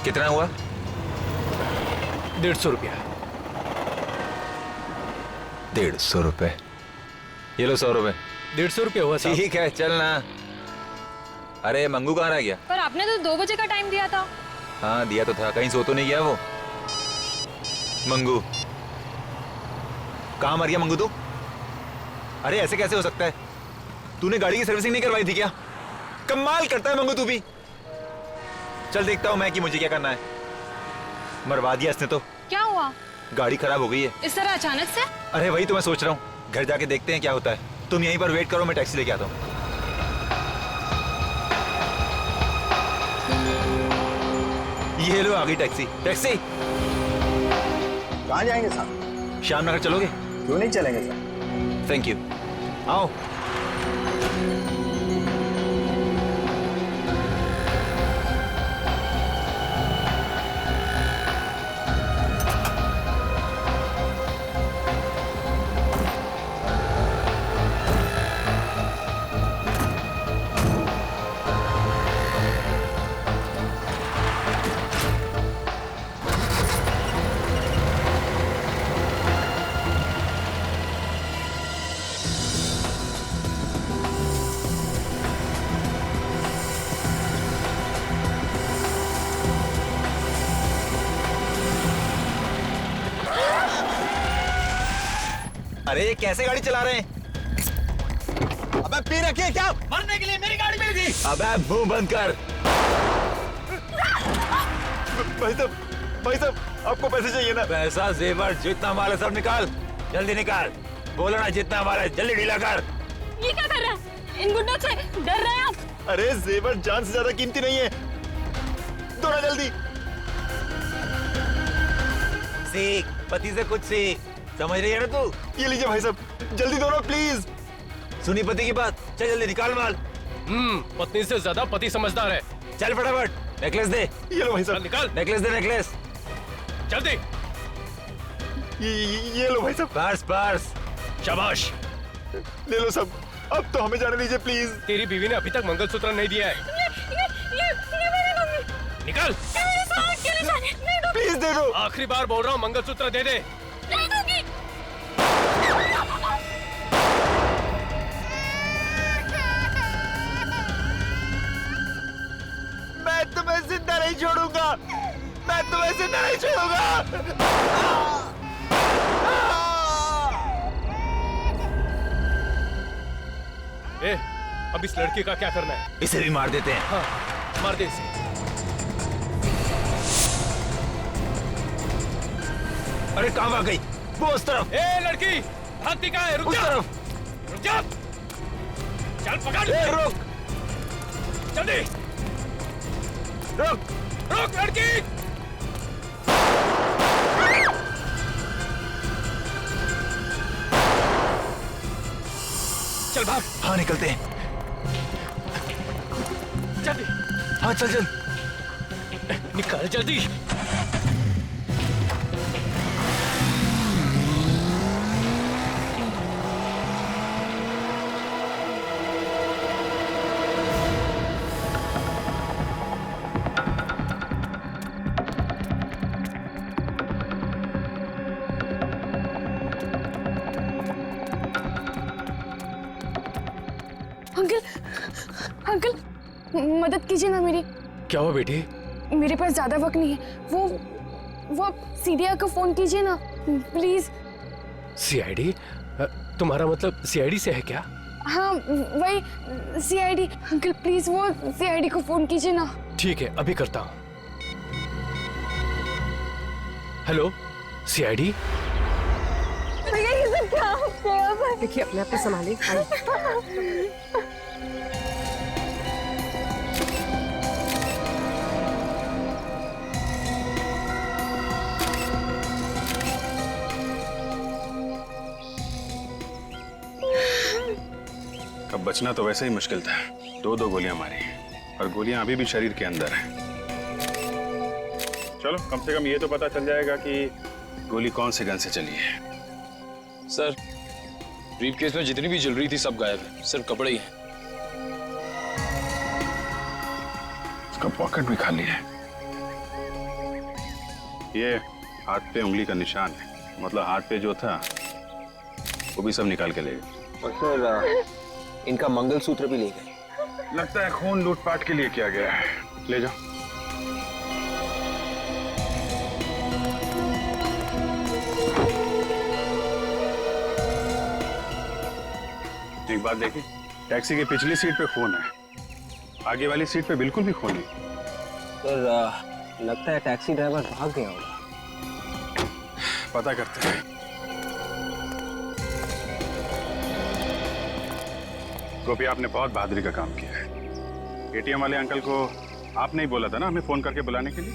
कितना हुआ? 150 रुपया। 150 रुपए। ये लो 100 रुपए। 150 रुपये हुआ साहब। ठीक है चल ना। अरे मंगू कहाँ रह गया? पर आपने तो 2 बजे का टाइम दिया था। हाँ दिया तो था, कहीं सो तो नहीं गया वो? मंगू कहाँ मर गया मंगू तू? अरे ऐसे कैसे हो सकता है? तूने गाड़ी की सर्विसिंग नहीं करवाई थी क्या? कमाल करता है मंगू तू भी। चल देखता हूँ मैं कि मुझे क्या करना है। मरवा दिया इसने तो। क्या हुआ? गाड़ी खराब हो गई है। इस तरह अचानक से? अरे वही तो मैं सोच रहा हूँ, घर जाके देखते हैं क्या होता है। तुम यहीं पर वेट करो, मैं टैक्सी लेके आता हूँ। ये लो आ गई टैक्सी। टैक्सी कहाँ जाएंगे साहब? श्याम नगर चलोगे? क्यों नहीं चलेंगे सर? Thank you. आओ। अरे कैसे गाड़ी चला रहे हैं? अबे पी रखी है क्या? मरने के लिए मेरी गाड़ी मिली थी। अबे मुंह बंद कर। भाई साहब आपको पैसे चाहिए ना? पैसा जेवर जितना माल है सब निकाल, जल्दी निकाल। बोलो ना जितना माल है जल्दी ढीला कर। ये क्या कर रहा है? इन गुंडों से डर रहे हैं आप? अरे जेवर जान से ज्यादा कीमती नहीं है, दो ना जल्दी। सीख, पति से कुछ सीख, समझ रही है ना तू? ये लीजिए भाई साहब, जल्दी दो ना प्लीज। सुनी पति की बात, चल जल्दी निकाल माल। पत्नी से ज्यादा पति समझदार है। चल फटाफट। नेकलेस दे। ये लो भाई चल साहब। निकाल नेकलेस दे नेकलेस। जल्दी। ये लो भाई साहब। Purse purse. शाबाश। ले लो सब, अब तो हमें जाने दीजिए प्लीज। तेरी बीवी ने अभी तक मंगलसूत्र नहीं दिया है। ये मेरी मम्मी। निकाल। नहीं दूंगी। प्लीज दे दो। आखिरी बार बोल रहा हूँ, मंगलसूत्र दे दे। नहीं दूंगी। मैं तुम्हें जिंदा नहीं छोड़ूंगा, मैं तुम्हें जिंदा नहीं छोड़ूंगा। अब इस लड़की का क्या करना है? इसे भी मार देते हैं। हाँ, मार दे इसे। अरे कहाँ भाग गई? वो उस तरफ। ए लड़की, भागती कहाँ है? रुक उस जा। तरफ। रुक जा। चल पकड़। ए, रुक जल्दी। रुक। रुक लड़की। चल भाग। हाँ निकलते हैं। जल्दी हाँ चल चल। निकाल जल्दी। अंकल, अंकल, मदद कीजिए ना मेरी। क्या हुआ बेटी? मेरे पास ज्यादा वक्त नहीं है। वो आप सीडीआर को फोन कीजिए ना प्लीज। सीआईडी? तुम्हारा मतलब सीआईडी से है क्या? हाँ वही सीआईडी। अंकल प्लीज वो सीआईडी को फोन कीजिए ना। ठीक है, अभी करता हूँ। Hello CID. देखिए अपने आप को संभालिए। अब बचना तो वैसे ही मुश्किल था। दो गोलियां मारी और गोलियां अभी भी शरीर के अंदर हैं। चलो कम से कम ये तो पता चल जाएगा कि गोली कौन से गन से चली है। सर ब्रीफ केस में जितनी भी ज्वेलरी थी सब गायब है, सिर्फ कपड़े ही हैं। उसका पॉकेट भी खाली है। ये हाथ पे उंगली का निशान है, मतलब हाथ पे जो था वो भी सब निकाल के ले गए। और सर इनका मंगलसूत्र भी ले गए। लगता है खून लूटपाट के लिए किया गया है। ले जाओ। एक बात देखिए, टैक्सी की पिछली सीट पे खून है, आगे वाली सीट पे बिल्कुल भी खून नहीं। सर लगता है टैक्सी ड्राइवर भाग गया होगा। पता करते हैं। गोपी, आपने बहुत बहादुरी का काम किया है। एटीएम वाले अंकल को आपने ही बोला था ना हमें फोन करके बुलाने के लिए।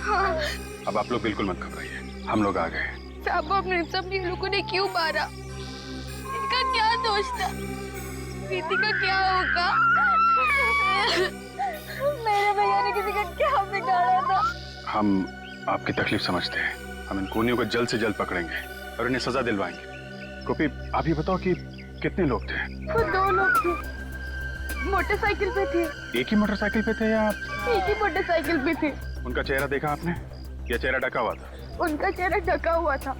हाँ अब आप लोग बिल्कुल मत घबराइए, हम लोग आ गए। साहब, अपने सब लोगों ने क्यों मारा? इनका क्या दोष था? प्रीति का क्या होगा? मेरे भैया ने किसी का क्या बिगाड़ा था? हम आपकी तकलीफ समझते हैं, हम इन खूनियों को जल्द से जल्द पकड़ेंगे और इन्हें सजा दिलवाएंगे। गोपी, आप ये बताओ कि कितने लोग थे? वो 2 लोग थे, मोटरसाइकिल पे थे। एक ही मोटरसाइकिल पे थे या एक ही मोटरसाइकिल पे थे। उनका चेहरा देखा आपने या चेहरा ढका हुआ था? उनका चेहरा ढका हुआ था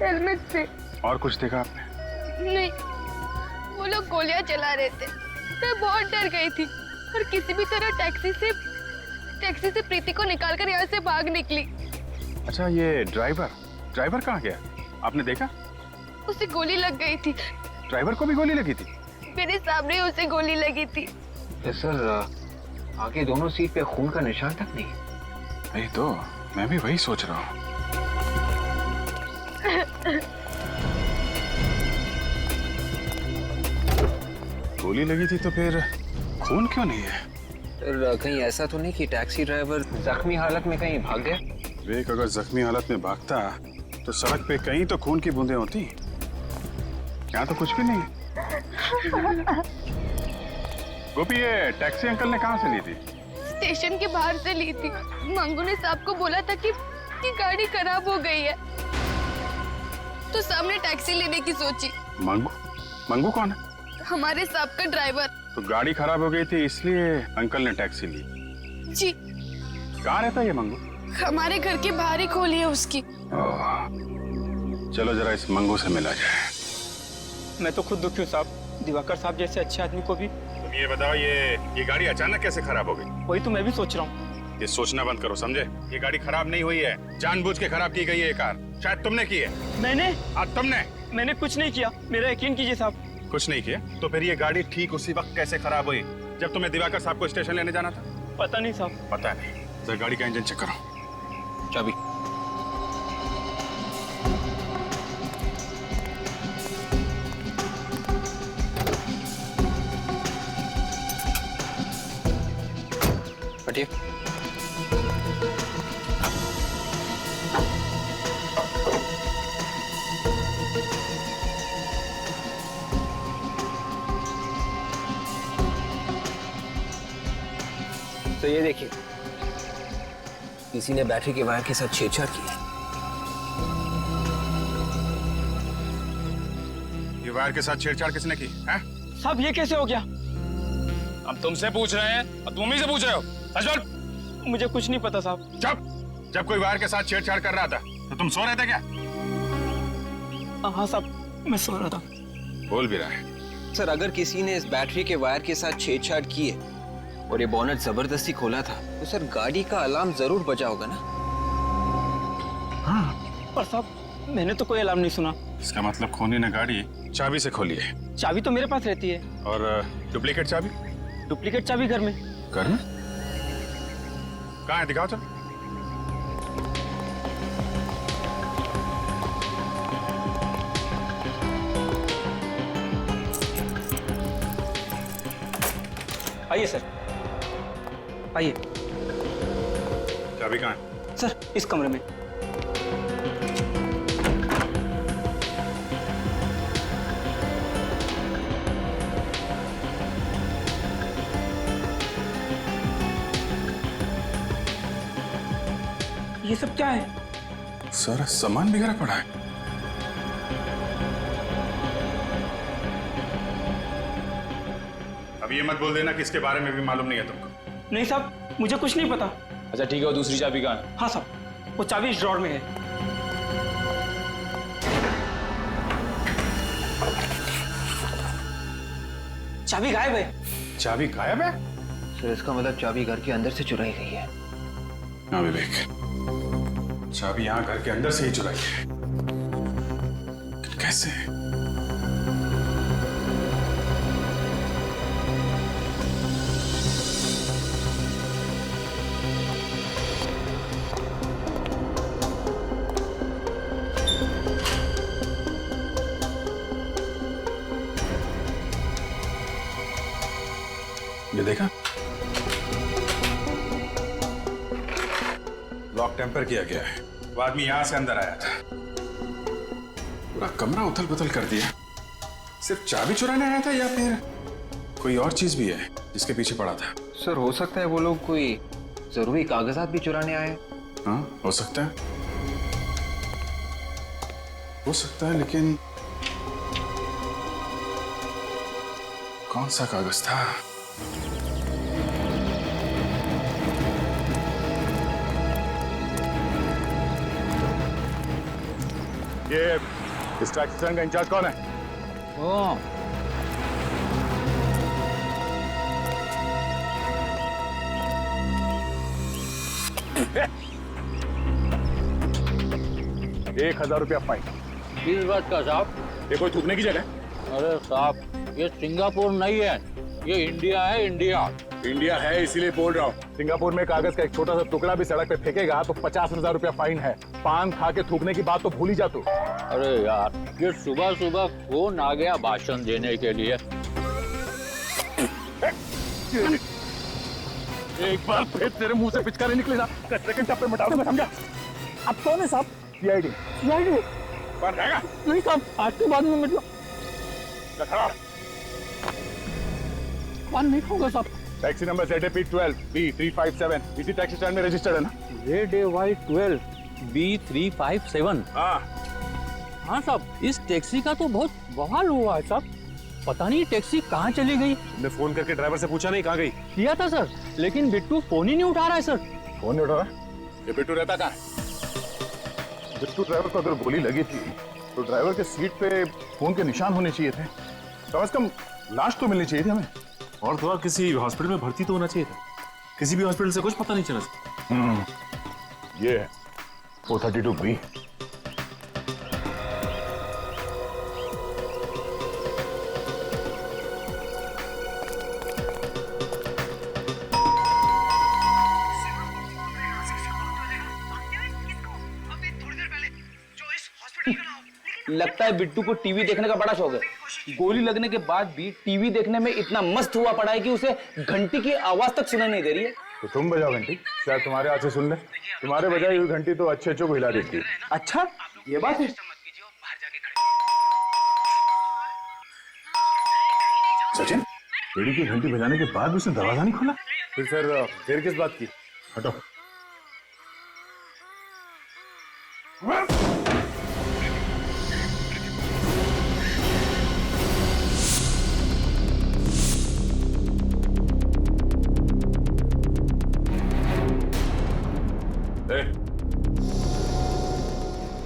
हेलमेट से। और कुछ देखा आपने? नहीं, वो लोग गोलियां चला रहे थे। मैं बहुत डर गई थी और किसी भी तरह टैक्सी से प्रीति को निकालकर यहाँ से भाग निकली। अच्छा, ये ड्राइवर कहाँ गया? आपने देखा? उसे गोली लग गई थी। ड्राइवर को भी गोली लगी थी? मेरे सामने उसे गोली लगी थी। सर आगे दोनों सीट पे खून का निशान तक नहीं। नहीं तो मैं भी वही सोच रहा हूँ। गोली लगी थी तो फिर खून क्यों नहीं है? सर कहीं ऐसा तो नहीं कि टैक्सी ड्राइवर जख्मी हालत में कहीं भाग गया? विवेक, अगर जख्मी हालत में भागता तो सड़क पे कहीं तो खून की बूंदें होती। यहाँ तो कुछ भी नहीं। गोपी, ये टैक्सी अंकल ने कहाँ से ली थी? स्टेशन के बाहर से ली थी। मंगू ने साहब को बोला था कि गाड़ी खराब हो गई है, तो सामने टैक्सी लेने की सोची। मंगू कौन है? हमारे साहब का ड्राइवर। तो गाड़ी खराब हो गई थी इसलिए अंकल ने टैक्सी ली। जी। कहाँ रहता है ये मंगू? हमारे घर के बाहर ही खोली है उसकी। चलो जरा इस मंगू से मिला जाए। मैं तो खुद दुखी हूँ साहब, दिवाकर साहब जैसे अच्छे आदमी को भी। तुम ये बताओ, ये गाड़ी अचानक कैसे खराब हो गई? वही तो मैं भी सोच रहा हूँ। ये सोचना बंद करो, समझे? ये गाड़ी खराब नहीं हुई है, जानबूझ के खराब की गई है ये कार। शायद तुमने की है। मैंने कुछ नहीं किया, मेरा यकीन कीजिए साहब। कुछ नहीं किया तो फिर ये गाड़ी ठीक उसी वक्त कैसे खराब हुई जब तुम्हें दिवाकर साहब को स्टेशन लेने जाना था? पता नहीं साहब। पता नहीं। जरा गाड़ी का इंजन चेक करो। चाबी। हटिए। तो ये देखिए, किसी ने बैटरी के वायर के साथ छेड़छाड़ की है। ये वायर के साथ छेड़छाड़ किसने की है? साहब ये कैसे हो गया? हम तुमसे पूछ रहे हैं और तुम ही से पूछ रहे हो। सच बोल। मुझे कुछ नहीं पता साहब। चुप। जब कोई वायर के साथ छेड़छाड़ कर रहा था तो तुम सो रहे थे क्या? हाँ साहब, मैं सो रहा था। बोल भी रहा है। सर अगर किसी ने इस बैटरी के वायर के साथ छेड़छाड़ की है और ये बोनट जबरदस्ती खोला था तो सर गाड़ी का अलार्म जरूर बजा होगा ना? हाँ। पर साहब मैंने तो कोई अलार्म नहीं सुना। इसका मतलब खूनी ने गाड़ी चाबी से खोली है। चाबी तो मेरे पास रहती है। और डुप्लीकेट चाबी? डुप्लीकेट चाबी घर में। घर में? कहाँ है? दिखाओ तो। आइए सर, आइए। चाबी कहाँ है? सर इस कमरे में। ये सब क्या है? सारा सामान बिखरा पड़ा है। अब ये मत बोल देना कि इसके बारे में भी मालूम नहीं है तुमको। नहीं साहब, मुझे कुछ नहीं पता। अच्छा ठीक है, वो दूसरी चाबी कहाँ है? हाँ साहब। वो चाबी इस ड्रॉर में है। चाबी गायब है। चाबी गायब है? सर इसका मतलब चाबी घर के अंदर से चुराई गई है। हाँ विवेक, चाबी यहाँ घर के अंदर से ही चुराई है। कैसे? ये देखा, लॉक टेम्पर किया गया है। वो आदमी यहां से अंदर आया था, पूरा कमरा उथल पुथल कर दिया। सिर्फ चाबी चुराने आया था या फिर कोई और चीज भी है जिसके पीछे पड़ा था? सर हो सकता है वो लोग कोई जरूरी कागजात भी चुराने आए। हाँ हो सकता है, हो सकता है, लेकिन कौन सा कागज था? ये इस टैक्सी स्टैंड का इंचार्ज कौन है? ₹1000 फाइन। किस बात का साहब? ये कोई थूकने की जगह? अरे साहब ये सिंगापुर नहीं है, ये इंडिया है, इंडिया। इंडिया है इसीलिए बोल रहा हूँ। सिंगापुर में कागज का एक छोटा सा टुकड़ा भी सड़क पे फेंकेगा तो ₹50,000 फाइन है। पान खा के थूकने की बात तो भूल ही जा तू। अरे यार ये सुबह सुबह कौन आ गया भाषण देने के लिए? एक बार फिर तेरे मुंह से पिचकारी निकले ना, कचरे के टप्पे मिटा दूंगा, समझा? आप कौन है साहब? सीआईडी। सीआईडी? कौन रहेगा? नहीं साहब, आज के बाद में मतलब पान नहीं खाऊंगा साहब। टैक्सी नंबर ZAP12 B357 इसी टैक्सी स्टैंड में रजिस्टर्ड है ना? ZAY12 B357। हाँ साहब, इस टैक्सी का तो बहुत बवाल हुआ है साहब। पता नहीं टैक्सी कहाँ चली गई। तुमने फोन करके ड्राइवर से पूछा नहीं कहाँ गई? किया था सर, लेकिन बिट्टू फोन ही नहीं उठा रहा है सर। फोन नहीं उठा रहा? ये बिट्टू रहता कहाँ है? बिट्टू ड्राइवर को अगर गोली लगी थी तो ड्राइवर के सीट पे खून के निशान होने चाहिए थे। कम से कम लाश तो मिलनी चाहिए थी हमें। और थोड़ा किसी हॉस्पिटल में भर्ती तो होना चाहिए था। किसी भी हॉस्पिटल से कुछ पता नहीं चला। ये है 432B। लगता है बिट्टू को टीवी देखने का बड़ा शौक है। गोली लगने के बाद भी टीवी देखने में इतना मस्त हुआ पड़ा है कि उसे घंटी की आवाज तक सुनाई नहीं दे रही है। तो तुम बजाओ घंटी, शायद तुम्हारे हाथ से सुन ले। तुम्हारे बजाई हुई घंटी तो अच्छे को हिला देती है। अच्छा ये बात है। सचिन, बेड़ी की घंटी बजाने के बाद भी उसने दरवाजा नहीं खोला? फिर किस बात की? हटो।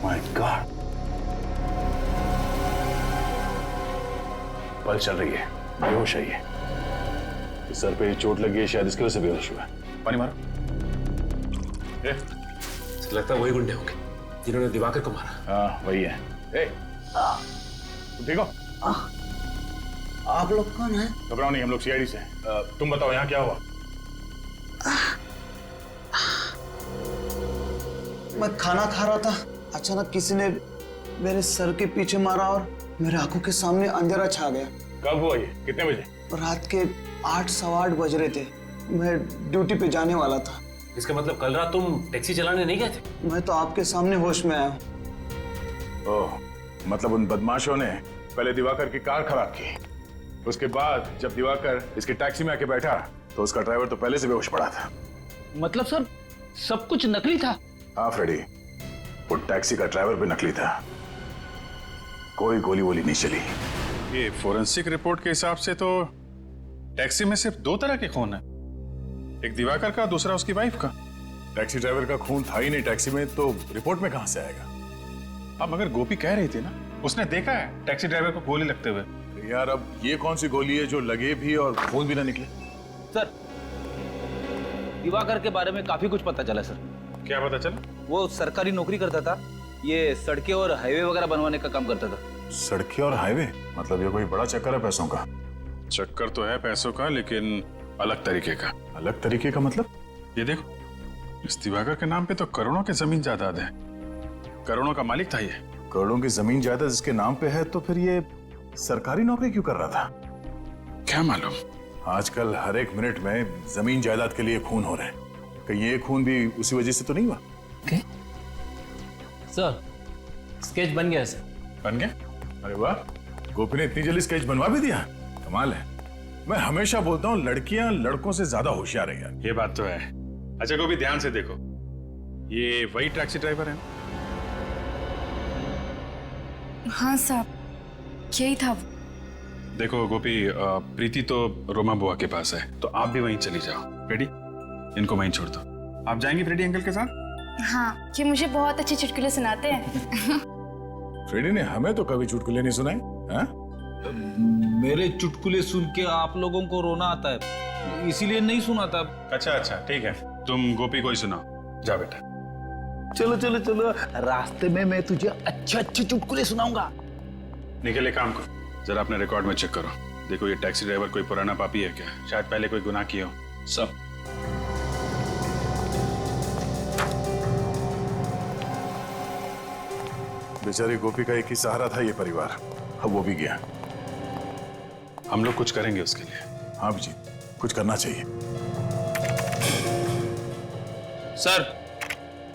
My God. पल चल रही है, बेहोश है ये। सर पे चोट लगी है, शायद इसकी वजह से बेहोश हुआ है। पानी मारो। लगता है वही गुंडे होंगे जिन्होंने दिवाकर को मारा। हाँ वही है। तुम ठीक हो? आप लोग कौन है? घबराओ नहीं, हम लोग सीआईडी से। तुम बताओ यहाँ क्या हुआ? मैं खाना खा रहा था, अचानक किसी ने मेरे सर के पीछे मारा और मेरे आंखों के सामने अंधेरा छा गया। कब हुआ ये? कितने बजे? रात के 8 सवा 8 बज रहे थे। मैं ड्यूटी पे जाने वाला था। इसका मतलब कल रात तुम टैक्सी चलाने नहीं गए थे? मैं तो आपके सामने होश में आया हूँ। ओह, मतलब उन बदमाशों ने पहले दिवाकर की कार खराब की, उसके बाद जब दिवाकर इसकी टैक्सी में आके बैठा तो उसका ड्राइवर तो पहले से बेहोश पड़ा था। मतलब सर सब कुछ नकली था? हाँ फ्रेडी, वो टैक्सी का ड्राइवर भी नकली था। कोई गोली वोली नहीं चली। ये फोरेंसिक रिपोर्ट के हिसाब से तो टैक्सी में सिर्फ 2 तरह के खून है, एक दिवाकर का, दूसरा उसकी वाइफ का। टैक्सी ड्राइवर का खून था ही नहीं टैक्सी में, तो रिपोर्ट में कहां से आएगा? अब मगर गोपी कह रही थी ना, उसने देखा है टैक्सी ड्राइवर को गोली लगते हुए। यार अब ये कौन सी गोली है जो लगे भी और खून भी ना निकले? सर, दिवाकर के बारे में काफी कुछ पता चला सर। क्या पता चला? वो सरकारी नौकरी करता था, ये सड़कें और हाईवे वगैरह बनवाने का काम करता था। सड़कें और हाईवे? मतलब ये कोई बड़ा चक्कर है पैसों का? चक्कर तो है पैसों का, लेकिन अलग तरीके का। अलग तरीके का मतलब? ये देखो, इस दिवाकर के नाम पे तो करोड़ों की जमीन जायदाद है, करोड़ों का मालिक था ये। करोड़ों की जमीन जायदाद इसके नाम पे है, तो फिर ये सरकारी नौकरी क्यों कर रहा था? क्या मालूम। आजकल हर एक मिनट में जमीन जायदाद के लिए खून हो रहे हैं, कहीं ये खून भी उसी वजह से तो नहीं हुआ? सर, स्केच बन गया सर। बन गया? अरे वाह, गोपी ने इतनी जल्दी स्केच बनवा भी दिया, कमाल है। मैं हमेशा बोलता हूँ लड़कियां लड़कों से ज्यादा होशियार है यार। ये बात तो है। अच्छा गोपी, ध्यान से देखो, ये वही टैक्सी ड्राइवर है? हाँ साहब, यही था। देखो गोपी, प्रीति तो रोमा बुआ के पास है, तो आप भी वहीं चली जाओ। रेडी? इनको वहीं छोड़ दो। आप जाएंगी फ्रेडी अंकल के साथ? हाँ, ये मुझे बहुत अच्छे चुटकुले सुनाते हैं। फ्रेडी ने हमें तो कभी चुटकुले नहीं सुनाए। हाँ? मेरे चुटकुले सुन के आप लोगों को रोना आता है, इसीलिए नहीं सुनाता। अच्छा अच्छा, ठीक है, तुम गोपी को ही सुनाओ। जा बेटा। चलो चलो चलो, रास्ते में मैं तुझे अच्छे अच्छे चुटकुले सुनाऊंगा। निकले काम को, जरा अपने रिकॉर्ड में चेक करो। देखो ये टैक्सी ड्राइवर कोई पुराना पापी है क्या? शायद पहले कोई गुनाह किया हो। सब बेचारी गोपी का एक ही सहारा था ये परिवार, अब वो भी गया। हम लोग कुछ करेंगे उसके लिए। हाँ जी, कुछ करना चाहिए। सर।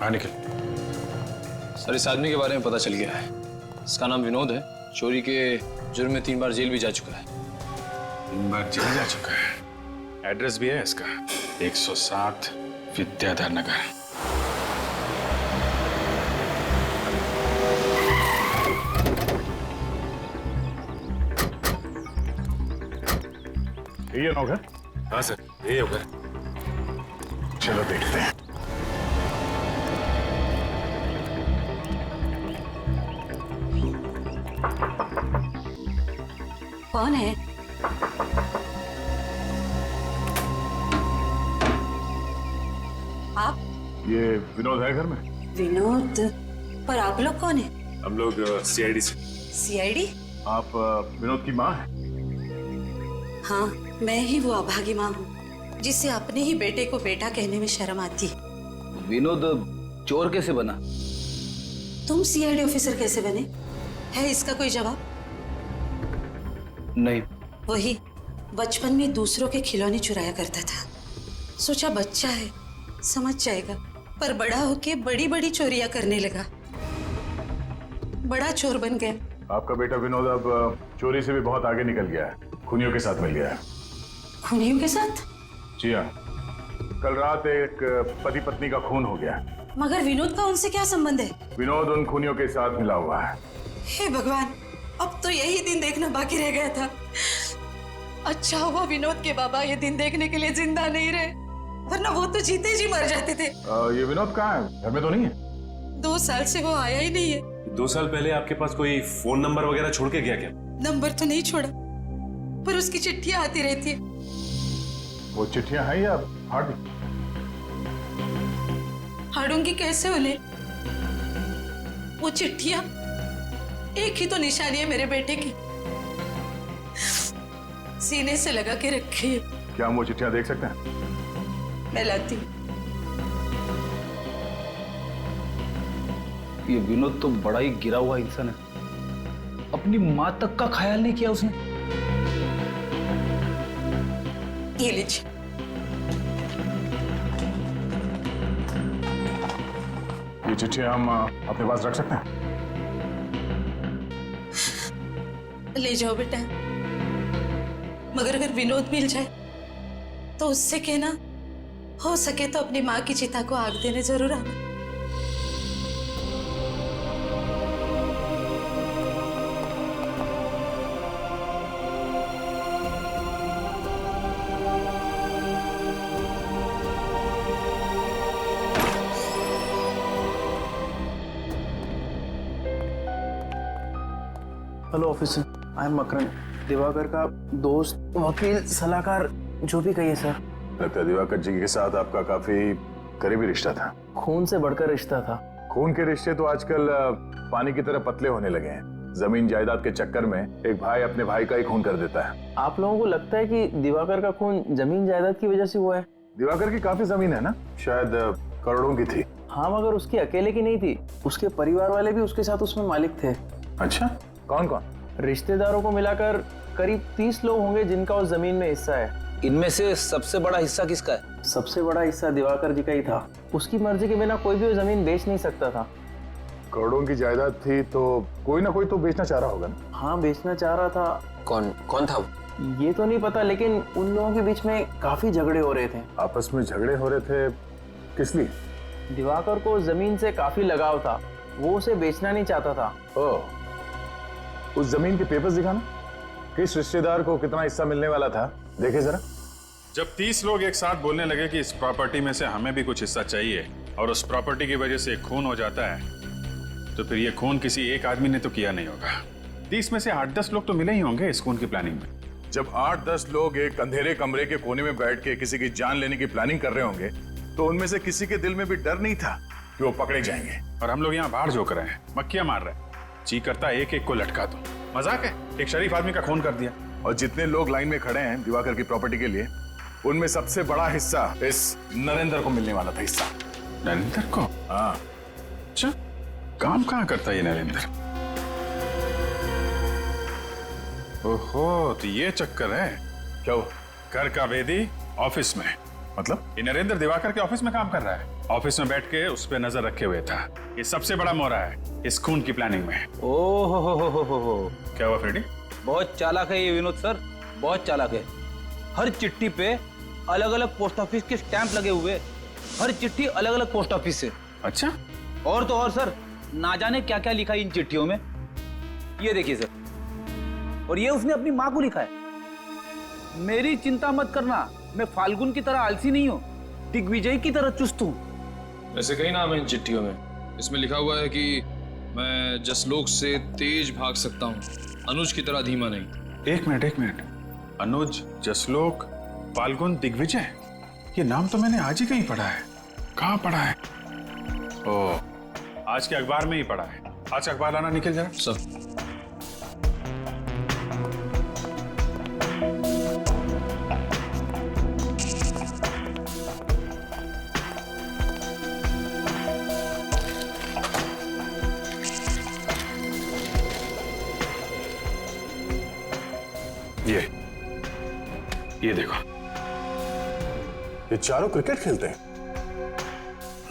हाँ निकल। सर, इस आदमी के बारे में पता चल गया है। इसका नाम विनोद है, चोरी के जुर्म में 3 बार जेल भी जा चुका है। 3 बार जेल जा चुका है। एड्रेस भी है इसका, 107 विद्याधर नगर। ये नौकर? हाँ सर, ये होगा। चलो देखते हैं। कौन है? आप? ये विनोद है घर में? विनोद? पर आप लोग कौन है? हम लोग सीआईडी से। सीआईडी? आप विनोद की माँ हैं? हाँ, मैं ही वो अभागी माँ हूँ जिसे अपने ही बेटे को बेटा कहने में शर्म आती है। विनोद चोर कैसे बना? तुम सीआईडी ऑफिसर कैसे बने? है इसका कोई जवाब? नहीं। वही बचपन में दूसरों के खिलौने चुराया करता था, सोचा बच्चा है समझ जाएगा, पर बड़ा होके बड़ी बड़ी चोरियां करने लगा, बड़ा चोर बन गया। आपका बेटा विनोद अब चोरी से भी बहुत आगे निकल गया है, खूनियों के साथ मिल गया है। खूनियों के साथ? जी हाँ, कल रात एक पति पत्नी का खून हो गया। मगर विनोद का उनसे क्या संबंध है? विनोद उन खूनियों के साथ मिला हुआ है। हे भगवान, अब तो यही दिन देखना बाकी रह गया था। अच्छा हुआ विनोद के बाबा ये दिन देखने के लिए जिंदा नहीं रहे, वरना वो तो जीते जी मर जाते थे। ये विनोद कहाँ है? घर में तो नहीं है? 2 साल से वो आया ही नहीं है। 2 साल पहले आपके पास कोई फोन नंबर वगैरह छोड़ के गया क्या? नंबर तो नहीं छोड़ा, पर उसकी चिट्ठियां आती रहती है। वो चिट्ठियां हैं या फाड़ दी? फाड़ूंगी कैसे उन्हें? वो चिट्ठियां एक ही तो निशानी है मेरे बेटे की, सीने से लगा के रखी है। क्या हम वो चिट्ठियां देख सकते हैं? मैं लाती हूँ। ये विनोद तो बड़ा ही गिरा हुआ इंसान है, अपनी माँ तक का ख्याल नहीं किया उसने। ये लीजिए। ये चिट्ठियां हम अपने पास रख सकते हैं? ले जाओ बेटा, मगर अगर विनोद मिल जाए तो उससे कहना हो सके तो अपनी माँ की चिता को आग देने जरूर आना। Hello officer, I am Makaran, Diwakar का दोस्त, वकील, सलाहकार, जो भी कहिए सर। लगता है दिवाकर जी के साथ आपका काफी करीबी रिश्ता था। खून से बढ़कर रिश्ता था। खून के रिश्ते तो आजकल पानी की तरह पतले होने लगे हैं। जमीन जायदाद के चक्कर में एक भाई अपने भाई का ही खून कर देता है। आप लोगों को लगता है कि दिवाकर का खून जमीन जायदाद की वजह से हुआ है? दिवाकर की काफी जमीन है ना, शायद करोड़ों की थी। हाँ, मगर उसकी अकेले की नहीं थी, उसके परिवार वाले भी उसके साथ उसमें मालिक थे। अच्छा, कौन कौन? रिश्तेदारों को मिलाकर करीब 30 लोग होंगे जिनका उस जमीन में हिस्सा है। इनमें से सबसे बड़ा हिस्सा किसका है? सबसे बड़ा हिस्सा दिवाकर जी का ही था। उसकी मर्जी के बिना कोई भी वो जमीन बेच नहीं सकता था। करोड़ों की जायदाद थी तो कोई ना कोई तो बेचना चाह रहा होगा ना? हाँ, बेचना चाह रहा था। कौन था वो? ये तो नहीं पता, लेकिन उन लोगों के बीच में काफी झगड़े हो रहे थे। आपस में झगड़े हो रहे थे, किस लिए? दिवाकर को जमीन से काफी लगाव था, वो उसे बेचना नहीं चाहता था। ओह, उस जमीन के पेपर्स दिखाना, किस रिश्तेदार को कितना हिस्सा मिलने वाला था, देखे जरा। जब 30 लोग एक साथ बोलने लगे कि इस प्रॉपर्टी में से हमें भी कुछ हिस्सा चाहिए और उस प्रॉपर्टी की वजह से खून हो जाता है, तो फिर ये खून किसी एक आदमी ने तो किया नहीं होगा। 30 में से 8-10 लोग तो मिले ही होंगे इस खून की प्लानिंग में। जब 8-10 लोग एक अंधेरे कमरे के कोने में बैठ के किसी की जान लेने की प्लानिंग कर रहे होंगे, तो उनमें से किसी के दिल में भी डर नहीं था कि वो पकड़े जाएंगे। और हम लोग यहाँ बाहर जोक रहे हैं, मक्खियां मार रहे हैं। जी करता एक एक को लटका दो। मजाक है, एक शरीफ आदमी का खून कर दिया। और जितने लोग लाइन में खड़े हैं दिवाकर की प्रॉपर्टी के लिए, उनमें सबसे बड़ा हिस्सा इस नरेंद्र को मिलने वाला था। हिस्सा नरेंद्र को? हाँ। अच्छा, काम कहाँ करता है ये नरेंद्र? ओहो, तो ये चक्कर है। क्या हुआ? घर का वेदी ऑफिस में, मतलब? ये नरेंद्र दिवाकर के ऑफिस में काम कर रहा है। ऑफिस में बैठ के उस पे नजर रखे हुए था। ये सबसे बड़ा मोहरा है इस खून की प्लानिंग में। ओह हो। क्या हुआ फ्रेडी? बहुत चालाक है ये विनोद सर, बहुत चालाक है। हर चिट्ठी पे अलग अलग पोस्ट ऑफिस के स्टैंप लगे हुए, हर चिट्ठी अलग अलग पोस्ट ऑफिस से। अच्छा, और तो और सर, ना जाने क्या क्या लिखा है इन चिट्ठियों में। ये देखिए सर, और ये उसने अपनी माँ को लिखा है। मेरी चिंता मत करना, मैं फाल्गुन की तरह आलसी नहीं हूँ, दिग्विजय की तरह चुस्त हूँ। वैसे कई नाम है इन चिट्ठियों में। इसमें लिखा हुआ है कि मैं जसलोक से तेज भाग सकता हूँ, अनुज की तरह धीमा नहीं। एक मिनट। अनुज, जसलोक, फाल्गुन, दिग्विजय, ये नाम तो मैंने आज ही कहीं पढ़ा है। कहाँ पढ़ा है? ओह, आज के अखबार में ही पढ़ा है। आज का अखबार लाना निकल जरा। सब ये देखो, ये चारों क्रिकेट खेलते हैं,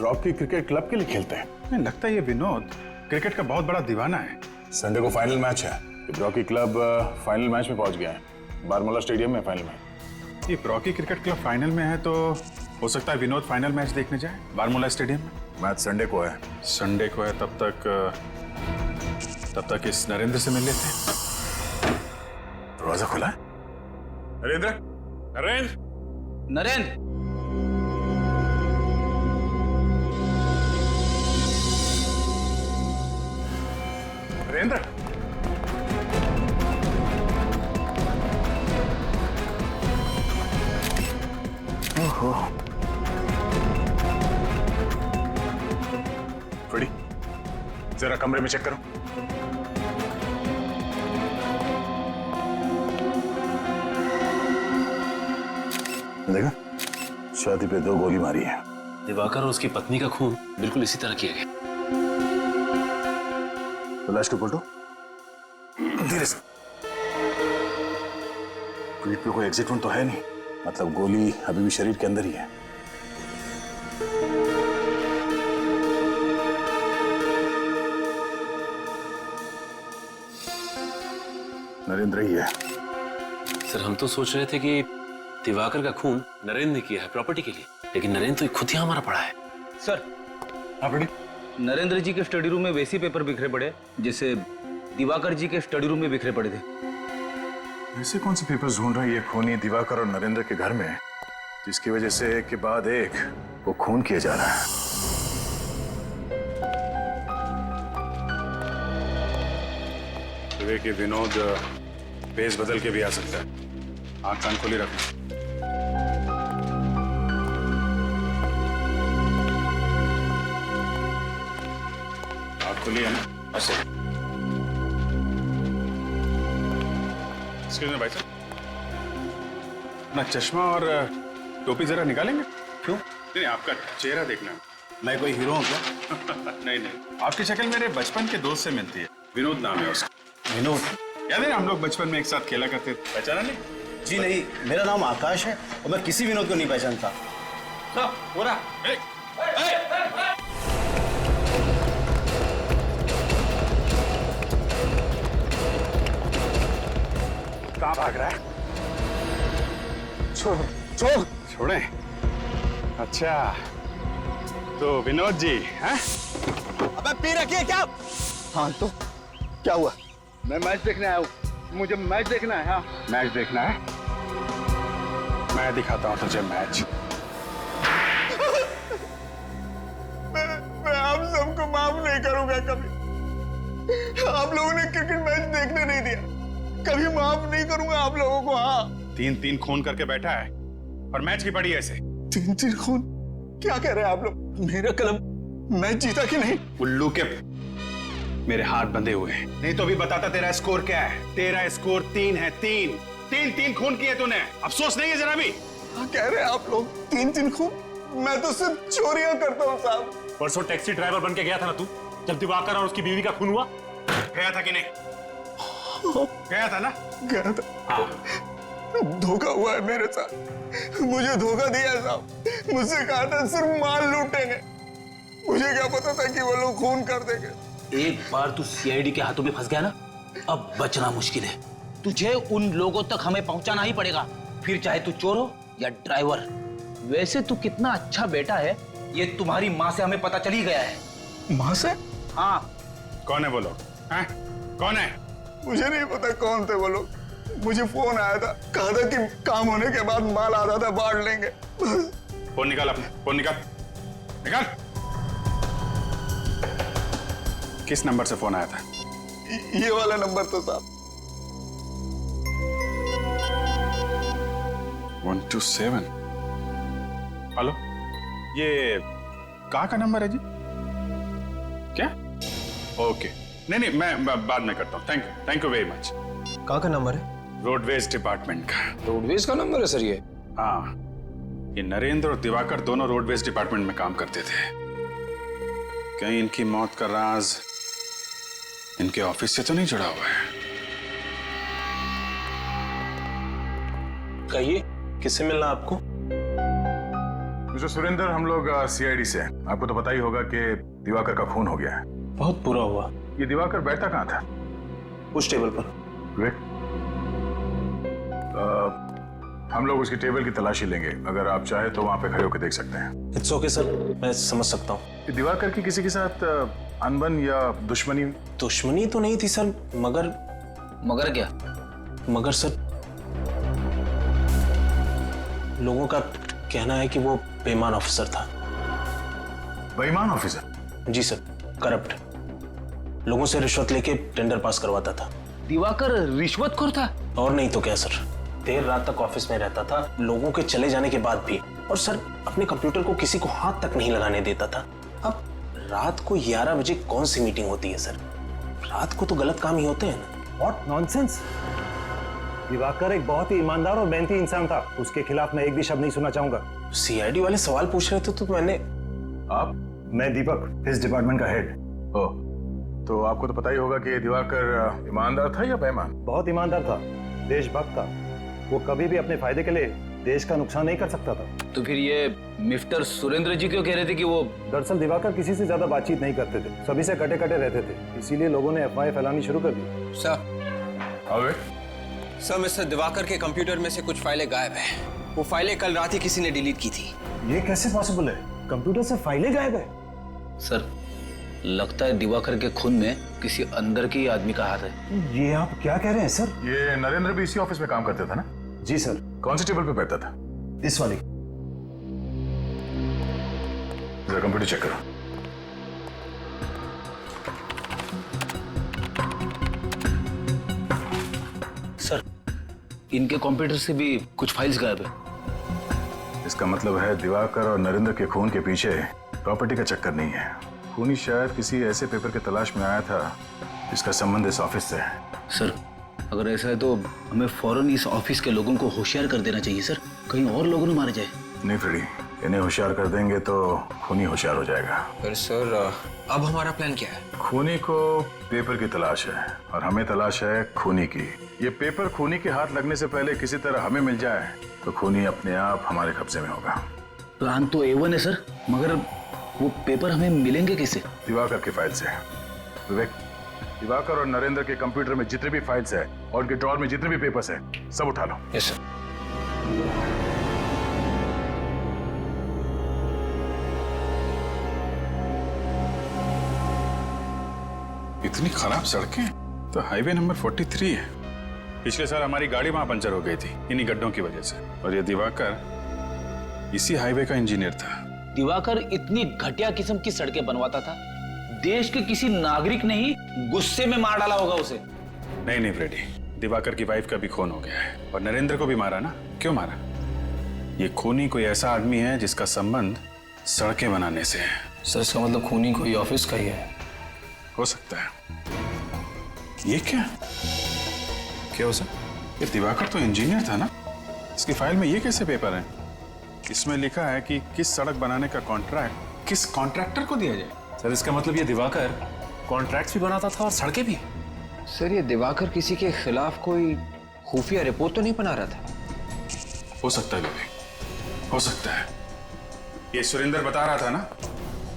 रॉकी क्रिकेट क्लब के लिए खेलते हैं। मुझे लगता है ये विनोद क्रिकेट का बहुत बड़ा दीवाना है। संडे को फाइनल मैच है, रॉकी क्लब फाइनल मैच में पहुंच गया है, बारमूला स्टेडियम में फाइनल मैच। ये रॉकी क्रिकेट क्लब फाइनल में है तो हो सकता है विनोद फाइनल मैच देखने जाए बारमूला स्टेडियम में। मैच संडे को है। संडे को है, तब तक इस नरेंद्र से मिल लेते हैं। दरवाजा खुला है। नरेंद्र। ओहो, फ्रेडी, जरा कमरे में चेक करो। देखा, छाती पे 2 गोली मारी है। दिवाकर और उसकी पत्नी का खून बिल्कुल इसी तरह किया गया। तो लाश को पलटो धीरे से। पीठ पे कोई एग्जिट तो है नहीं, मतलब गोली अभी भी शरीर के अंदर ही है। नरेंद्र ही है। सर, हम तो सोच रहे थे कि दिवाकर का खून नरेंद्र ने किया है प्रॉपर्टी के लिए, लेकिन नरेंद्र तो खुद ही हमारा पड़ा है। सर, नरेंद्र जी के स्टडी रूम में वैसे पेपर बिखरे पड़े जैसे दिवाकर जी के स्टडी रूम में बिखरे पड़े थे। ऐसे कौन से पेपर्स ढूंढ रही है खूनी दिवाकर और नरेंद्र के घर में, जिसकी वजह से एक के बाद एक वो खून किया जा रहा है? है कि विनोद भेस बदल के भी आ सकता है। आंख कान खोली रखना। आंख खुली है ना? ऐसे। एक्सक्यूज मी भाई साहब, अपना चश्मा और टोपी जरा निकालेंगे? क्यों? नहीं, आपका चेहरा देखना है। मैं कोई हीरो हूँ क्या? नहीं नहीं, आपकी शक्ल मेरे बचपन के दोस्त से मिलती है। विनोद नाम है उसका। विनोद? याद है हम लोग बचपन में एक साथ खेला करते थे, पहचाना नहीं? जी नहीं, मेरा नाम आकाश है और मैं किसी विनोद को नहीं पहचानता। कहाँ भाग रहा है? छोड़ छोड़े। अच्छा तो विनोद जी हैं? अबे पी रखिए क्या? हाँ तो क्या हुआ? मैं मैच देखने आया हूँ, मुझे मैच देखना है। हाँ मैच देखना है? मैं दिखाता हूँ तुझे मैच। मैं आप सबको माफ नहीं करूंगा कभी। आप लोगों ने क्रिकेट मैच देखने नहीं दिया, कभी माफ नहीं करूंगा आप लोगों को। हाँ 3-3 खून करके बैठा है और मैच की पड़ी ऐसे। 3-3 खून? क्या कह रहे हैं आप लोग? मेरा कलम मैच जीता कि नहीं? उल्लू के मेरे हाथ बंधे हुए हैं, नहीं तो भी बताता तेरा स्कोर क्या है। तेरा स्कोर 3 है। 3 खून किए तूने, अफसोस नहीं है जरा भी? क्या कह रहे हैं आप लोग? 3 खून? मैं तो सिर्फ चोरियां करता हूँ साहब। परसों टैक्सी ड्राइवर बन के गया था ना तू, जब दिवाकर और उसकी बीवी का खून हुआ? गया था कि नहीं? गया था ना? गया था। हाँ। धोखा हुआ है मेरे साथ, मुझे धोखा दिया साहब। मुझसे कहा था सिर्फ माल लूटेंगे, मुझे क्या पता था कि वो लोग खून कर देंगे। एक बार तू सीआईडी के हाथों में फंस गया ना, अब बचना मुश्किल है। तुझे उन लोगों तक हमें पहुंचाना ही पड़ेगा, फिर चाहे तू चोर हो या ड्राइवर। वैसे तू कितना अच्छा बेटा है, ये तुम्हारी माँ से हमें पता चल ही गया है। माँ से? हाँ। कौन है वो लोग? कौन है? मुझे नहीं पता कौन थे वो लोग। मुझे फोन आया था, कहा था कि काम होने के बाद माल आधा था बांट लेंगे। फोन निकाल अपने, फोन निकाल। किस नंबर से फोन आया था? ये वाला नंबर तो साहब। 127। हेलो, ये कहाँ का नंबर है जी? क्या? ओके, नहीं मैं बाद में करता हूँ। Thank you very much. कहाँ का नंबर है? रोडवेज डिपार्टमेंट का। रोडवेज का नंबर है सर ये? हाँ, ये नरेंद्र और दिवाकर दोनों रोडवेज डिपार्टमेंट में काम करते थे। कहीं इनकी मौत का राज इनके ऑफिस से तो नहीं जुड़ा हुआ है? कहिए, किससे मिलना आपको? मिस्टर सुरेंद्र, हम लोग सीआईडी से हैं। आपको तो पता ही होगा कि दिवाकर का खून हो गया है। बहुत बुरा हुआ। ये दिवाकर बैठता कहाँ था? उस टेबल पर। ग्रेट। हम लोग उसकी टेबल की तलाशी लेंगे, अगर आप चाहे तो वहां पे खड़े होकर देख सकते हैं। इट्स ओके सर, मैं समझ सकता हूँ। दिवाकर की किसी के साथ अनबन या दुश्मनी? दुश्मनी तो नहीं थी सर, मगर क्या? मगर सर, लोगों का कहना है कि वो बेईमान ऑफिसर था। बेईमान ऑफिसर? जी सर, करप्ट। लोगों से रिश्वत लेके टेंडर पास करवाता था। दिवाकर रिश्वतखोर था? और नहीं तो क्या सर, देर रात तक ऑफिस में रहता था, लोगों के चले जाने के बाद भी। और सर, अपने कंप्यूटर को किसी को हाथ तक नहीं लगाने देता था। अब रात को 11 बजे कौन सी मीटिंग होती है सर? रात को तो गलत काम ही होते हैं ना। What nonsense! दिवाकर एक बहुत ही ईमानदार और मेहनती इंसान था, उसके खिलाफ मैं एक भी शब्द नहीं सुनना चाहूंगा। सीआईडी वाले सवाल पूछ रहे थे तो मैंने। आप? मैं दीपक, इस डिपार्टमेंट का हेड। ओह, तो आपको तो पता ही होगा कि दिवाकर ईमानदार था या बेईमान? बहुत ईमानदार था, देशभक्त था। वो कभी भी अपने फायदे के लिए देश का नुकसान नहीं कर सकता था। तो फिर ये मिस्टर सुरेंद्र जी क्यों कह रहे थे कि वो? दरअसल दिवाकर किसी से ज्यादा बातचीत नहीं करते थे, सभी से कटे कटे रहते थे, इसीलिए लोगों ने अफवाहें फैलानी शुरू कर दी। सर, मिस्टर दिवाकर के कंप्यूटर में से कुछ फाइलें गायब हैं। वो फाइलें कल रात ही किसी ने डिलीट की थी। ये कैसे पॉसिबल है? कंप्यूटर से फाइलें गायब है? सर, लगता है दिवाकर के खून में किसी अंदर के आदमी का हाथ है। ये आप क्या कह रहे हैं सर? ये नरेंद्र भी इसी ऑफिस में काम करता था ना? जी सर। कौन सी टेबल पे बैठता था? इस वाली। जरा कंप्यूटर चेक करो। सर, इनके कंप्यूटर से भी कुछ फाइल्स गायब है। इसका मतलब है दिवाकर और नरेंद्र के खून के पीछे प्रॉपर्टी का चक्कर नहीं है। खूनी शायद किसी ऐसे पेपर के तलाश में आया था जिसका संबंध इस ऑफिस से है। सर, अगर ऐसा है तो हमें फौरन इस ऑफिस के लोगों को होशियार कर देना चाहिए सर, कहीं और लोग न मारे जाए। नहीं फ्रेडी, इन्हें होशियार कर देंगे तो खूनी होशियार हो जाएगा। पर सर अब हमारा प्लान क्या है? खूनी को पेपर की तलाश है और हमें तलाश है खूनी की। ये पेपर खूनी के हाथ लगने से पहले किसी तरह हमें मिल जाए तो खूनी अपने आप हमारे कब्जे में होगा। प्लान तो A1 है सर, मगर वो पेपर हमें मिलेंगे कैसे? दिवाकर की फाइल से। विवेक, दिवाकर और नरेंद्र के कंप्यूटर में जितने भी फाइल्स है और उनके ड्रॉर में जितने भी पेपर्स है सब उठा लो। Yes sir. इतनी खराब सड़कें तो हाईवे नंबर 43 है। पिछले साल हमारी गाड़ी वहां पंचर हो गई थी इन्हीं गड्ढों की वजह से। और ये दिवाकर इसी हाईवे का इंजीनियर था। दिवाकर इतनी घटिया किस्म की सड़कें बनवाता था, देश के किसी नागरिक ने ही गुस्से में मार डाला होगा उसे। नहीं फ्रेडी, दिवाकर की वाइफ का भी खून हो गया है और नरेंद्र को भी मारा ना। क्यों मारा? ये खूनी कोई ऐसा आदमी है जिसका संबंध सड़कें बनाने से है। सर, इसका मतलब खूनी कोई ऑफिस का ही है। हो सकता है। ये क्या हो सर? ये दिवाकर तो इंजीनियर था ना, इसकी फाइल में ये कैसे पेपर है? इसमें लिखा है कि किस सड़क बनाने का कॉन्ट्रैक्ट किस कॉन्ट्रैक्टर को दिया जाए। सर, इसका मतलब ये दिवाकर कॉन्ट्रैक्ट्स भी बनाता था और सड़कें भी। सर, ये दिवाकर किसी के खिलाफ कोई खुफिया रिपोर्ट तो नहीं बना रहा था? हो सकता है विवेक, हो सकता है। ये सुरेंद्र बता रहा था ना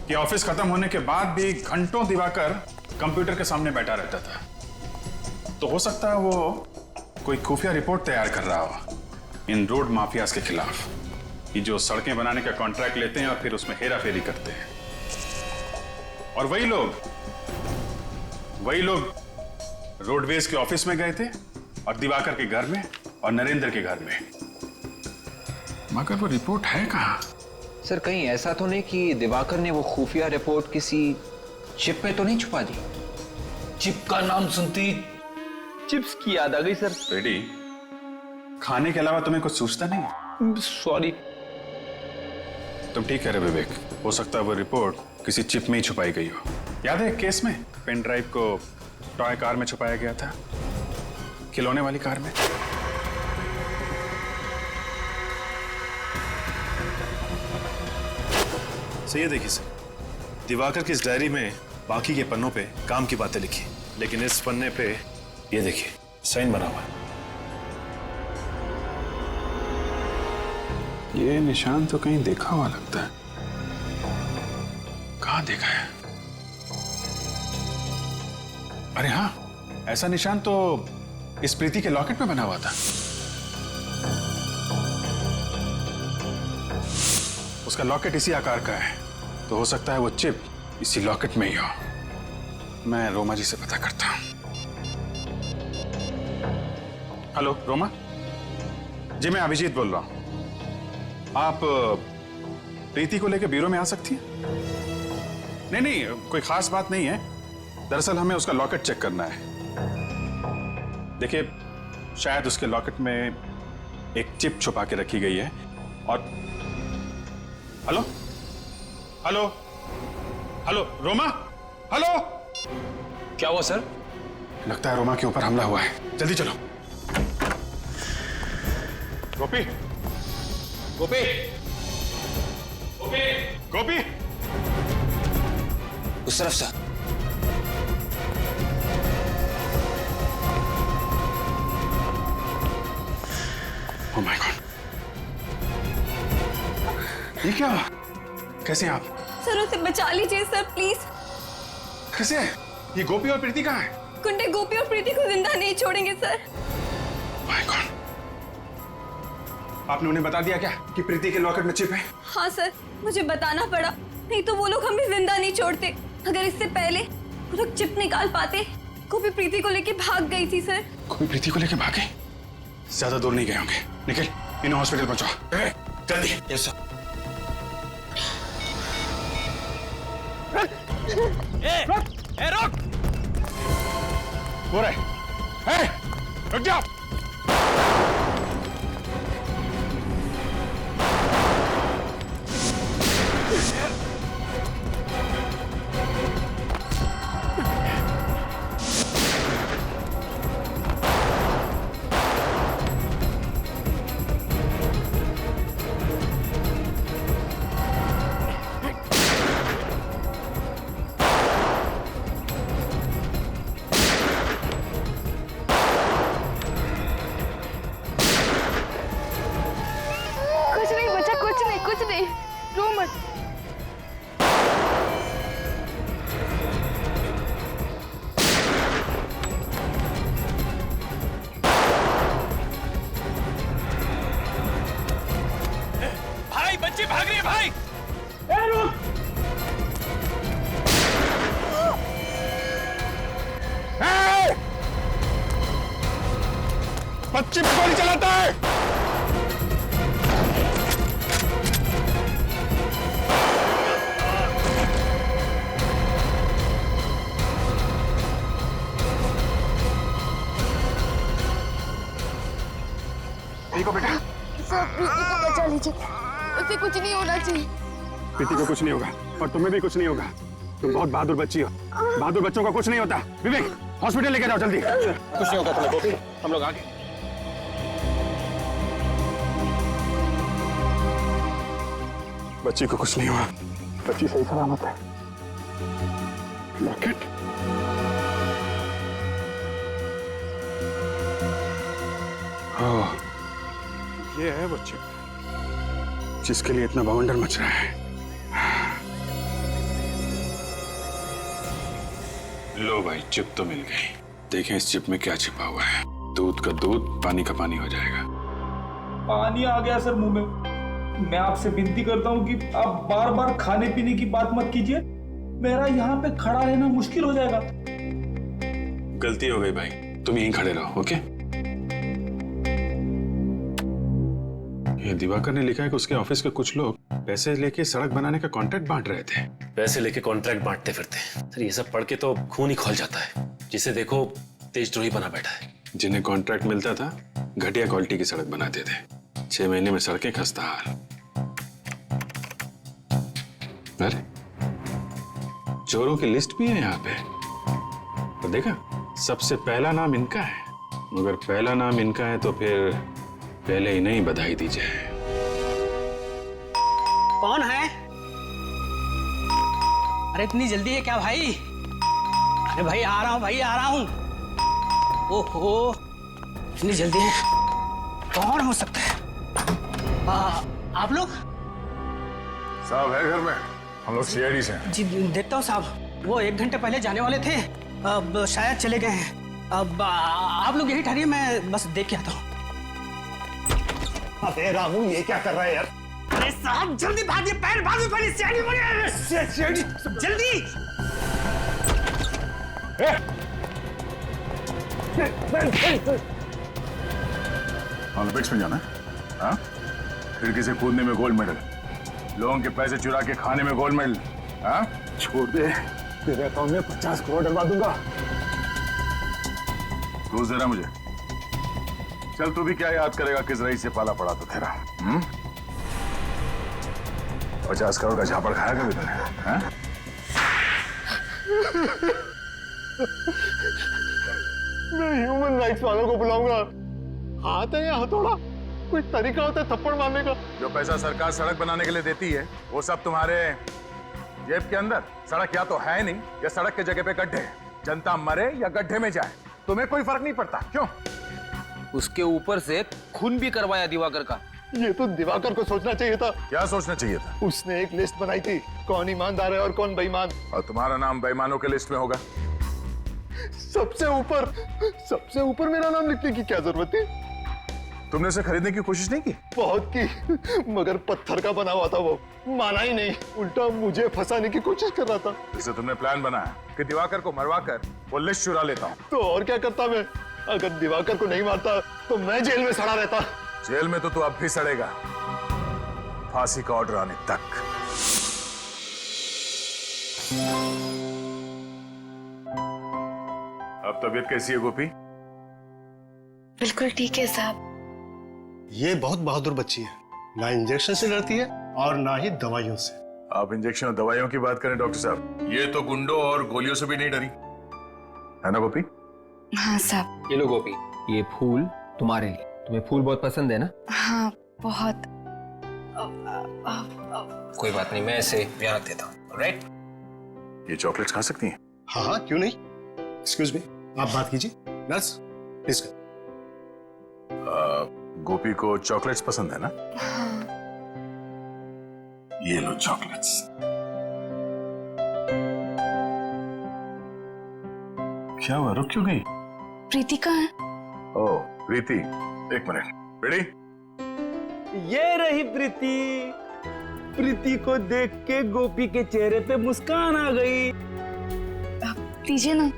कि ऑफिस खत्म होने के बाद भी घंटों दिवाकर कंप्यूटर के सामने बैठा रहता था। तो हो सकता है वो कोई खुफिया रिपोर्ट तैयार कर रहा हो इन रोड माफियाज के खिलाफ, कि जो सड़कें बनाने का कॉन्ट्रैक्ट लेते हैं और फिर उसमें हेरा फेरी करते हैं। और वही लोग रोडवेज के ऑफिस में गए थे और दिवाकर के घर में और नरेंद्र के घर में। मगर वो रिपोर्ट है कहां? सर, कहीं ऐसा तो नहीं कि दिवाकर ने वो खुफिया रिपोर्ट किसी चिप पे तो नहीं छुपा दी? चिप का नाम सुनती चिप्स की याद आ गई सर। रेडी, खाने के अलावा तुम्हें कुछ सूझता नहीं? सॉरी। तुम ठीक कह रहे विवेक, हो सकता है वो रिपोर्ट किसी चिप में ही छुपाई गई हो। याद है केस में पेन ड्राइव को टॉय कार में छुपाया गया था, खिलौने वाली कार में। सर, ये देखिए सर, दिवाकर की इस डायरी में बाकी के पन्नों पे काम की बातें लिखी, लेकिन इस पन्ने पे ये देखिए साइन बना हुआ है। ये निशान तो कहीं देखा हुआ लगता है। कहाँ देखा है? अरे हाँ, ऐसा निशान तो इस प्रीति के लॉकेट में बना हुआ था। उसका लॉकेट इसी आकार का है, तो हो सकता है वो चिप इसी लॉकेट में ही हो। मैं रोमा जी से पता करता हूं। हेलो रोमा जी, मैं अभिजीत बोल रहा हूं। आप प्रीति को लेकर ब्यूरो में आ सकती हैं? नहीं, कोई खास बात नहीं है। दरअसल हमें उसका लॉकेट चेक करना है। देखिए, शायद उसके लॉकेट में एक चिप छुपा के रखी गई है। और हेलो रोमा, हेलो। क्या हुआ सर? लगता है रोमा के ऊपर हमला हुआ है। जल्दी चलो। गोपी, गोपी, गोपी, गोपी, उस तरफ से। ओह माय गॉड, ये क्या हुआ? कैसे आप? सर, उसे बचा लीजिए सर, प्लीज। कैसे? ये गोपी और प्रीति कहाँ है? गुंडे गोपी और प्रीति को जिंदा नहीं छोड़ेंगे सर। माय गॉड, आपने उन्हें बता दिया क्या कि प्रीति के लॉकेट में चिप है? हाँ सर, मुझे बताना पड़ा, नहीं तो वो लोग हमें जिंदा नहीं छोड़ते। अगर इससे पहले वो लोग चिप निकाल पाते, गोपी प्रीति को लेके भाग गई थी सर। गोपी प्रीति को लेके भाग गई? ज्यादा दूर नहीं गए होंगे। निखिल, इन्हें हॉस्पिटल पहुंचाओ जल्दी। Yes sir. रुक! रुक! रुक जाओ! नहीं, रो मत। भाई बच्ची भाग रही है भाई। बच्ची पे गोली चलाता है। सर प्रीति को बचा लीजिए, उसे कुछ नहीं होना चाहिए। प्रीति को कुछ नहीं होगा और तुम्हें भी कुछ नहीं होगा। तुम बहुत बहादुर बच्ची हो। बहादुर बच्चों को कुछ नहीं होता। विवेक हॉस्पिटल लेके जाओ जल्दी। कुछ नहीं होगा तुम्हें गोपी, हम लोग आगे। बच्ची को कुछ नहीं हुआ। बच्ची सही सलामत है। लॉकेट ये है बच्चे जिसके लिए इतना बवंडर मच रहा है। लो भाई, चिप तो मिल गई। देखें इस चिप में क्या छिपा हुआ है। दूध का दूध, पानी का पानी हो जाएगा। पानी आ गया सर मुंह में। मैं आपसे विनती करता हूँ कि आप बार बार खाने पीने की बात मत कीजिए। मेरा यहाँ पे खड़ा रहना मुश्किल हो जाएगा। गलती हो गई भाई, तुम यहीं खड़े रहो। ओके? ये दिवाकर ने लिखा है कि उसके ऑफिस के कुछ लोग पैसे लेके सड़क बनाने का कॉन्ट्रैक्ट बांट रहे थे। पैसे लेके कॉन्ट्रैक्ट बांटते फिरते। सर ये सब पढ़ के तो खून ही खौल जाता है। जिसे देखो तेजद्रोही बना बैठा है। जिन्हें कॉन्ट्रैक्ट मिलता था घटिया क्वालिटी की सड़क बनाते थे। 6 महीने में सड़कें खस्ता हाल। अरे चोरों की लिस्ट भी है यहाँ पे। तो देखा, सबसे पहला नाम इनका है। मगर पहला नाम इनका है तो फिर पहले ही नहीं बधाई दी जाए। कौन है? अरे इतनी जल्दी है क्या भाई? अरे भाई आ रहा हूँ, भाई आ रहा हूँ। ओहो इतनी जल्दी है? कौन हो सकता है? आप लोग? साहब है घर में, हम लोग सीआईडी से हैं। जी देखता हूँ साहब। वो 1 घंटे पहले जाने वाले थे, अब शायद चले गए हैं। अब आप लोग यही ठहरिए, मैं बस देख के आता हूँ। अबे रामू ये क्या कर रहा है यार? अरे साहब जल्दी भागिए, पैर भागिए, पहले सीआईडी जल्दी। ओलंपिक्स में जाना है? हाँ? खिड़की से कूदने में गोल्ड मेडल, लोगों के पैसे चुरा के खाने में गोल्ड मेडल। हाँ? छोड़ दे, तेरे अकाउंट में 50 करोड़ डलवा दूंगा। रोज दे रहा मुझे। चल तू भी क्या याद करेगा किस रईस से पाला पड़ा तो तेरा। 50 करोड़ का झापड़ खाया कभी तूने? हाँ? मैं ह्यूमन राइट्स वालों को बुलाऊंगा। हाथ है या हथौड़ा? कोई तरीका होता है थप्पड़ मारने का? जो पैसा सरकार सड़क बनाने के लिए देती है वो सब तुम्हारे जेब के अंदर। सड़क या तो है नहीं या सड़क के जगह पे गड्ढे। जनता मरे या गड्ढे में जाए, तुम्हें कोई फर्क नहीं पड़ता। क्यों? उसके ऊपर से खून भी करवाया दिवाकर का। ये तो दिवाकर को सोचना चाहिए था। क्या सोचना चाहिए था? उसने एक लिस्ट बनाई थी, कौन ईमानदार है और कौन बेईमान। और तुम्हारा नाम बेईमानों के लिस्ट में होगा। सबसे ऊपर मेरा नाम लिखने की क्या जरूरत थी? तुमने उसे खरीदने की कोशिश नहीं की? बहुत की, मगर पत्थर का बना हुआ था वो। माना ही नहीं, उल्टा मुझे फंसाने की कोशिश कर रहा था। इससे तुमने प्लान बनाया कि दिवाकर को मरवा कर वो लिस्ट चुरा लेता हूँ। तो और क्या करता मैं? अगर दिवाकर को नहीं मारता तो मैं जेल में सड़ा रहता। जेल में तो तू अब भी सड़ेगा, फांसी का ऑर्डर आने तक। अब तबीयत कैसी है गोपी? बिल्कुल ठीक है साहब। ये बहुत बहादुर बच्ची है, ना इंजेक्शन से डरती है और ना ही दवाइयों से। आप इंजेक्शन और दवाइयों की बात करें डॉक्टर साहब, ये तो गुंडों और गोलियों से भी नहीं डरी, है ना गोपी? हाँ साहब। ये लो गोपी, ये फूल तुम्हारे लिए। तुम्हें फूल बहुत पसंद है ना? हाँ बहुत। कोई बात नहीं, मैं इसे यहाँ रख देता हूँ। राइट? ये चॉकलेट्स खा सकती हैं? हाँ क्यों नहीं। एक्सक्यूज मी, आप बात कीजिए। Nurse please. गोपी को चॉकलेट्स पसंद है ना? हाँ। ये लो चॉकलेट्स। क्या हुआ, रुक क्यों गई? प्रीति कहाँ है? ओह प्रीति, एक मिनट। रेडी? ये रही प्रीति। प्रीति को देख के गोपी के चेहरे पे मुस्कान आ गई। लीजिए ना।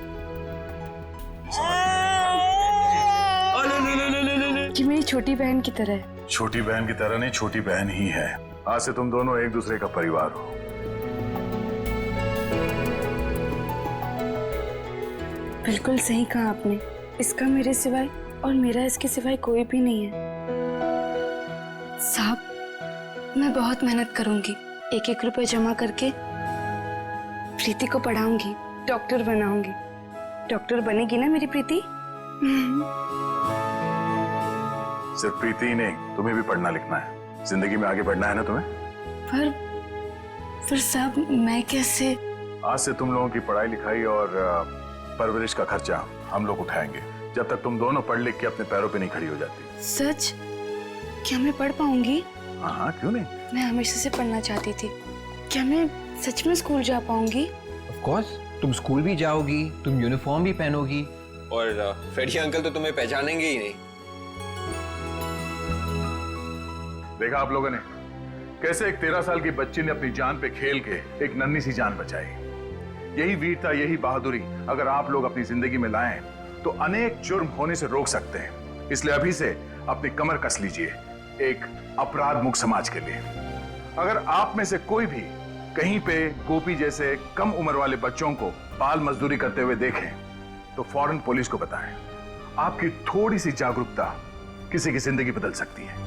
ये मेरी छोटी बहन की तरह है। छोटी बहन की तरह नहीं, छोटी बहन ही है। आज से तुम दोनों एक दूसरे का परिवार हो। बिल्कुल सही कहा आपने। इसका मेरे सिवाय और मेरा इसके सिवाय कोई भी नहीं है। साहब, मैं बहुत मेहनत करूंगी। एक एक रुपए जमा करके प्रीति को पढ़ाऊंगी, डॉक्टर बनाऊंगी। डॉक्टर बनेगी ना मेरी प्रीति? सिर्फ प्रीति ही नहीं, तुम्हें भी पढ़ना लिखना है। जिंदगी में आगे बढ़ना है ना तुम्हें। पर साहब, मैं कैसे? आज से तुम लोगों की पढ़ाई लिखाई और परवरिश का खर्चा हम लोग उठाएंगे, जब तक तुम दोनों पढ़ लिख के अपने पैरों पे नहीं खड़ी हो जाती। सच? क्या मैं पढ़ पाऊंगी? हाँ, क्यों नहीं। मैं हमेशा से पढ़ना चाहती थी। क्या मैं सच में स्कूल जा पाऊंगी? ऑफ कोर्स, तुम स्कूल भी जाओगी, तुम यूनिफॉर्म भी पहनोगी और फ्रेडी अंकल तो तुम्हें पहचानेंगे ही नहीं। देखा आप लोगों ने कैसे एक 13 साल की बच्ची ने अपनी जान पे खेल के एक नन्ही सी जान बचाई। यही वीरता, यही बहादुरी अगर आप लोग अपनी जिंदगी में लाएं तो अनेक जुर्म होने से रोक सकते हैं। इसलिए अभी से अपनी कमर कस लीजिए एक अपराध मुक्त समाज के लिए। अगर आप में से कोई भी कहीं पे गोपी जैसे कम उम्र वाले बच्चों को बाल मजदूरी करते हुए देखें तो फौरन पुलिस को बताएं। आपकी थोड़ी सी जागरूकता किसी की जिंदगी बदल सकती है।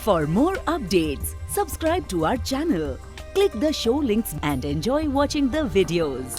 For more updates, subscribe to our channel, click the show links and enjoy watching the videos.